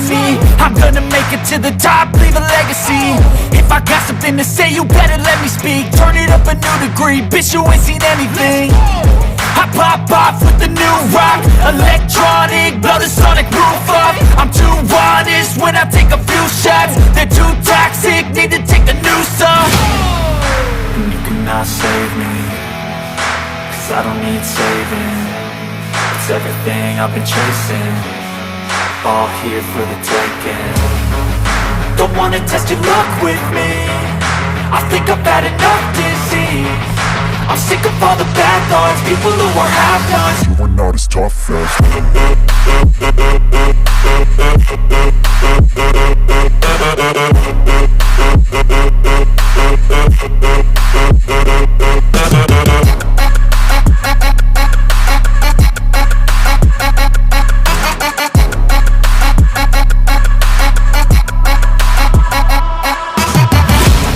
me. I'm gonna make it to the top, leave a legacy. If I got something to say, you better let me speak. Turn it up a new degree, bitch, you ain't seen anything. I pop off with the new rock, electronic, blow the sonic roof up. I'm too honest when I take a few shots. They're too toxic, need to take the noose off. And you cannot save me, cause I don't need saving. It's everything I've been chasing, all here for the taking. Don't wanna test your luck with me, I think I've had enough disease. I'm sick of all the bad thoughts, people who are half-nots. You are not as tough as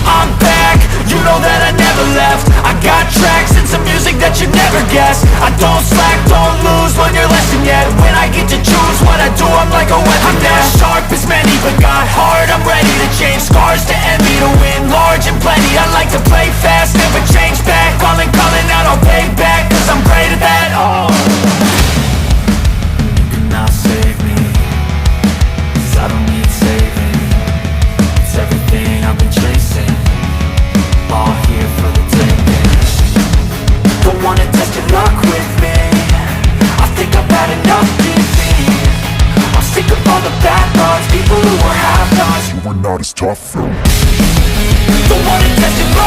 I'm back, you know that I never left. I got tracks and some music that you never guess. I don't slack, don't lose, learn your lesson yet. When I get to choose what I do, I'm like a weapon. I'm not sharp as many, but got heart, I'm ready to change. Scars to envy, to win large and plenty. I like to play fast, never change back. Calling out, I'll pay back, cause I'm great at that. Oh, you cannot save me, cause I don't need saving. It's everything I've been chasing, all here for the taking. Don't wanna test your luck with me, I think I've had enough disease. I'm sick of all the bad thoughts, people who are half-nots. you are not as tough as Don't wanna test your luck